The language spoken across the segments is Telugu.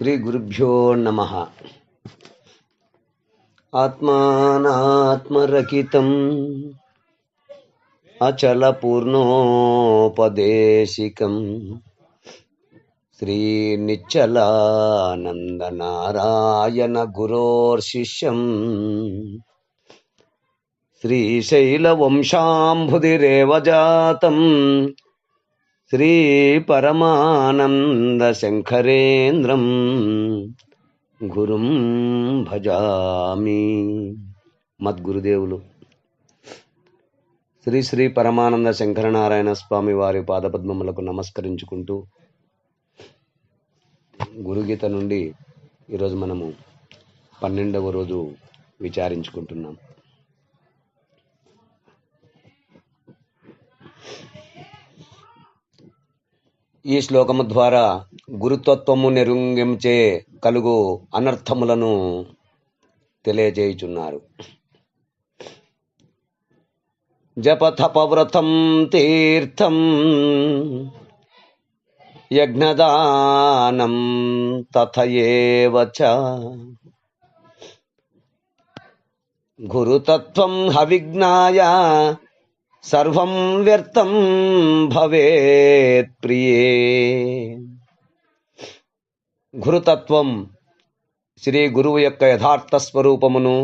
శ్రీ గురుభ్యో నమః. ఆత్మానాత్మరహితం అచల పూర్ణోపదేశికం శ్రీ నిశ్చలానంద నారాయణ గురోర్శిష్యం శ్రీశైల వంశాంబుధిరేవ జాతం శ్రీ పరమానంద శంకరేంద్రం గురుం భజామి. మద్గురుదేవులు శ్రీ శ్రీ పరమానంద శంకరనారాయణ స్వామి వారి పాదపద్మములకు నమస్కరించుకుంటూ గురుగీత నుండి ఈరోజు మనము 12వ రోజు విచారించుకుంటున్నాం. ఈ శ్లోకము ద్వారా గురుతత్వము నెరుంగించే కలుగు అనర్థములను తెలియజేయుచున్నారు. జపతపవ్రతం తీర్థం యజ్ఞదానం తథయేవ చ గురుతత్వం హవిజ్ఞాయ సర్వం వ్యర్థం భవేత్ ప్రియే. గురుతత్వం శ్రీ గురువు యొక్క యథార్థ స్వరూపమును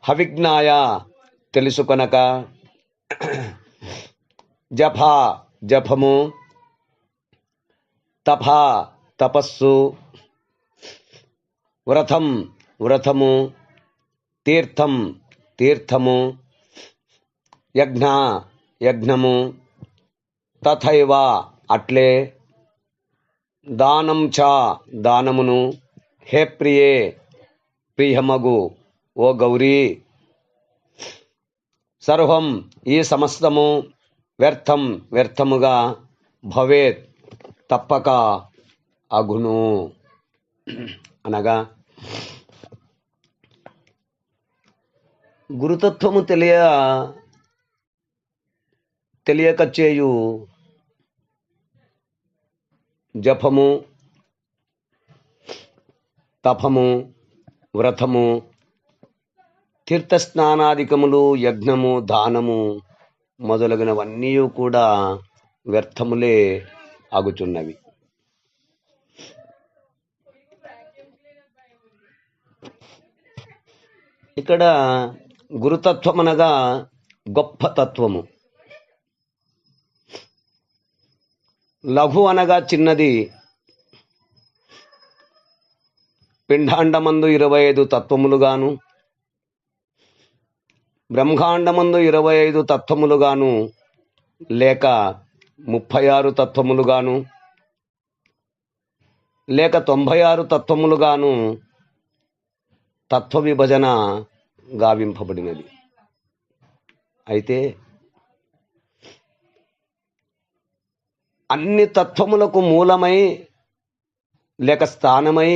హవిజ్ఞాయ తెలుసుకొనక జప జపము, తప తపస్సు, వ్రతం వ్రతము, తీర్థం తీర్థము, యజ్ఞ యజ్ఞము, తథైవ అట్లే, దానం చ దానమును, హే ప్రియే ప్రియమగు ఓ గౌరీ, సర్వం ఈ సమస్తము, వ్యర్థం వ్యర్థముగా, భవేత్ తప్పక అగును అనగా గురుతత్వము తెలియక చేయు జపము, తపము, వ్రతము, తీర్థస్నానాదికములు, యజ్ఞము, దానము మొదలగునవన్నీ కూడా వ్యర్థములే ఆగుచున్నవి. ఇక్కడ గురుతత్వం అనగా గొప్ప తత్వము, లఘు అనగా చిన్నది. పిండాండమందు 25 తత్వములుగాను, బ్రహ్మాండమందు 25 తత్వములుగాను, లేక 36 తత్వములుగాను, లేక 96 తత్వములుగాను తత్వ విభజన గావింపబడినది. అయితే అన్ని తత్వములకు మూలమై లేక స్థానమై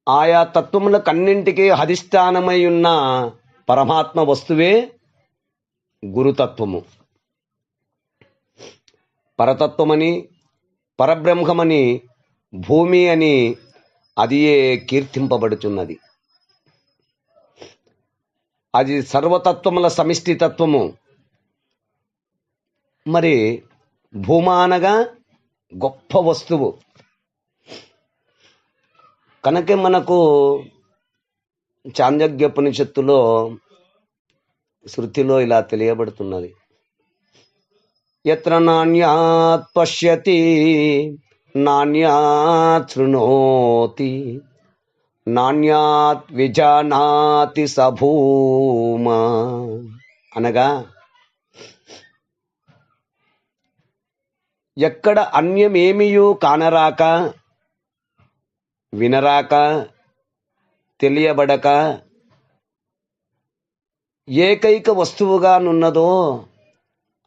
ఆయా తత్వములకన్నింటికీ అధిష్టానమై ఉన్న పరమాత్మ వస్తువే గురుతత్వము. పరతత్వమని, పరబ్రహ్మమని, భూమి అని అదియే కీర్తింపబడుచున్నది. అది సర్వతత్వముల సమిష్టి తత్వము. మరి భూమా అనగా గొప్ప వస్తువు. కనుక మనకు చాంద్రోగ్యోపనిషత్తులో శృతిలో ఇలా తెలియబడుతున్నది, యత్ర నాణ్యాత్ పశ్యతి నాణ్యాత్ శృణోతి నాణ్యాత్ విజానాతి సభూమా అనగా ఎక్కడ అన్యమేమియూ కానరాక, వినరాక, తెలియబడక ఏకైక వస్తువుగా నున్నదో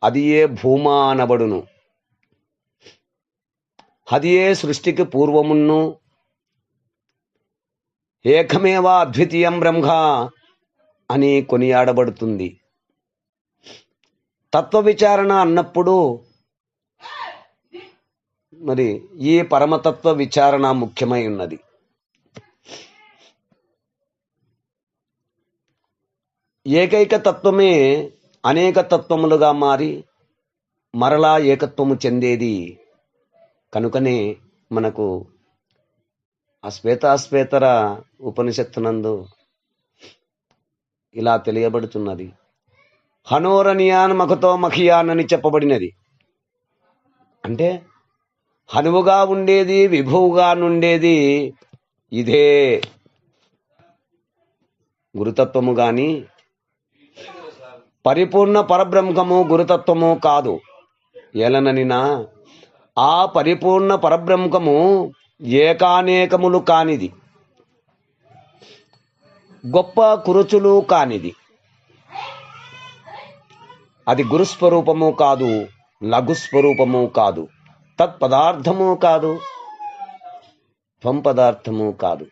అది ఏ భూమా అనబడును. అది ఏ సృష్టికి పూర్వమున్ను, ఏకమేవా అద్వితీయం బ్రహ్మ అని కొనియాడబడుతుంది. తత్వ విచారణ అన్నప్పుడు మరి ఈ పరమతత్వ విచారణ ముఖ్యమై ఉన్నది. ఏకైక తత్వమే అనేక తత్వములుగా మారి మరలా ఏకత్వము చెందేది. కనుకనే మనకు ఆ శ్వేతాశ్వేతర ఉపనిషత్తునందు ఇలా తెలియబడుతున్నది. హనోరనియాన్ మఖతో మఖియాన్ అని చెప్పబడినది. అంటే హనువుగా ఉండేది, విభువుగా నుండేది ఇదే గురుతత్వము గాని పరిపూర్ణ పరబ్రహ్మము గురుతత్వము కాదు. ఏలననినా ఆ పరిపూర్ణ పరబ్రహ్మము ఏకానేకములు కానిది, గొప్ప కురుచులు కానిది. అది గురుస్వరూపము కాదు, లఘుస్వరూపము కాదు, తత్పదార్థము కాదు, త్వం పదార్థము కాదు,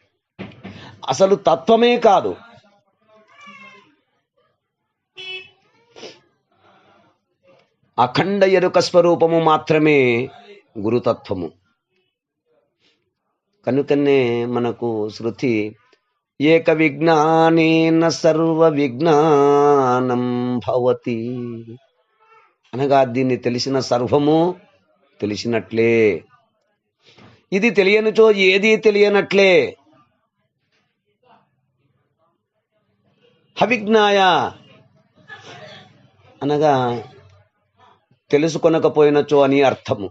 అసలు తత్వమే కాదు. అఖండ ఎరుక స్వరూపము మాత్రమే గురుతత్వము. కనుకనే మనకు శృతి ఏక విజ్ఞానేన సర్వ విజ్ఞానం భవతి అనగా దీన్ని తెలిసిన సర్వము తెలిసినట్లే. ఇది తెలియనిచో ఏది తెలియనట్లే. అవిజ్ఞాయ అనగా తెలుసుకొనకపోయినచో అని అర్థము.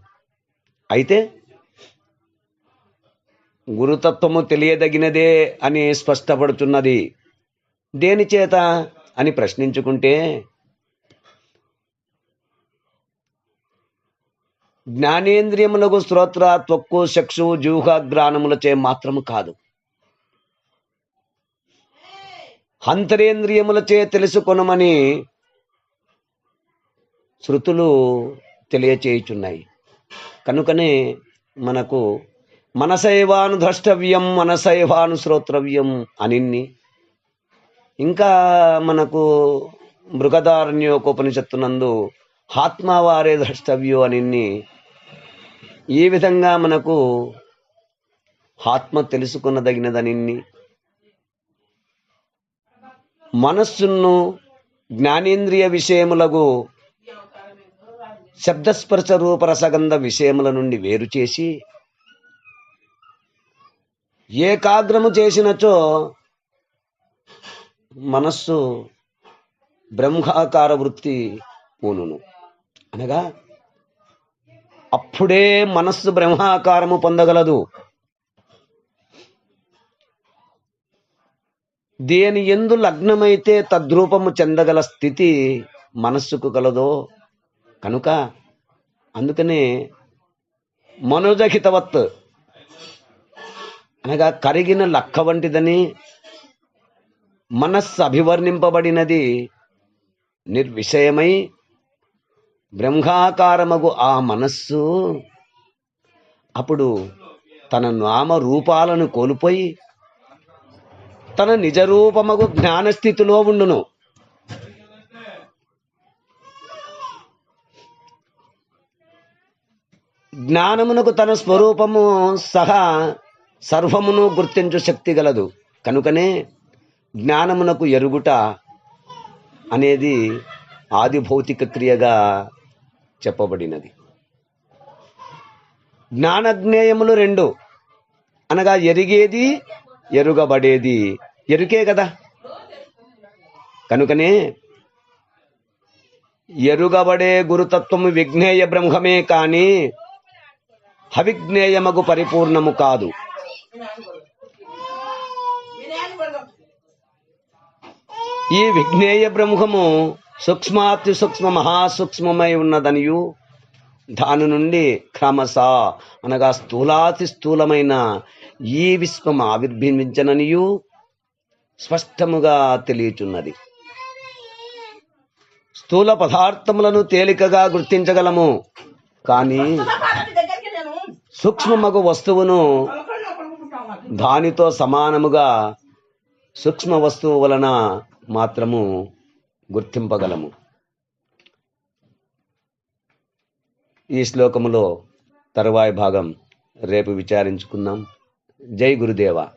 అయితే గురుతత్వము తెలియదగినదే అని స్పష్టపడుతున్నది. దేని చేత అని ప్రశ్నించుకుంటే జ్ఞానేంద్రియములకు శ్రోత్ర త్వక్కు చక్షు జూహ గ్రాణములచే మాత్రము కాదు, అంతరేంద్రియములచే తెలుసుకొనమని శృతులు తెలియచేయుచున్నాయి. కనుకనే మనకు మనసైవాను ద్రష్టవ్యం మనసైవాను శ్రోత్రవ్యం అనిన్ని, ఇంకా మనకు బృహదారణ్యోపనిషత్తునందు ఆత్మవారే ద్రష్టవ్యో అనిన్ని. ఈ విధంగా మనకు ఆత్మ తెలుసుకున్నదగినదనిన్ని, మనస్సును జ్ఞానేంద్రియ విషయములకు శబ్దస్పర్శ రూపరసగంధ విషయముల నుండి వేరు చేసి ఏకాగ్రము చేసినచో మనస్సు బ్రహ్మాకార వృత్తి పూనును. అనగా అప్పుడే మనస్సు బ్రహ్మాకారము పొందగలదు. దేని యందు లగ్నమైతే తద్రూపము చెందగల స్థితి మనస్సుకు కలదో. కనుక అందుకనే మనోజహితవత్ అనగా కరిగిన లక్క వంటిదని మనస్సు అభివర్ణింపబడినది నిర్విషయమై బ్రహ్మాకారమగు ఆ మనస్సు అప్పుడు తన నామరూపాలను కోల్పోయి తన నిజరూపమగు జ్ఞానస్థితిలో ఉండును. జ్ఞానమునకు తన స్వరూపము సహా సర్వమును గుర్తించు శక్తి గలదు. కనుకనే జ్ఞానమునకు ఎరుగుట అనేది ఆది భౌతిక క్రియగా చెప్పబడినది. జ్ఞానజ్ఞేయములు రెండు అనగా ఎరిగేది ఎరుగబడేది ఎరుకే కదా. కనుకనే ఎరుగబడే గురుతత్వము విజ్ఞేయ బ్రహ్మమే కాని అవిజ్ఞేయమగు పరిపూర్ణము కాదు. ఈ విజ్ఞేయ బ్రహ్మము సూక్ష్మాతి సూక్ష్మ మహాసూక్ష్మమై ఉన్నదనియు దాని నుండి క్రమశ అనగా స్థూలాతి స్థూలమైన ఈ విశ్వం ఆవిర్భవించననియు స్పష్టముగా తెలియచున్నది. స్థూల పదార్థములను తేలికగా గుర్తించగలము, కానీ సూక్ష్మమగు వస్తువును దానితో సమానముగా సూక్ష్మ వస్తువు వలన మాత్రము గుర్తింపగలము. ఈ శ్లోకములో తరువాయి భాగం రేపు విచారించుకుందాం. జై గురుదేవ.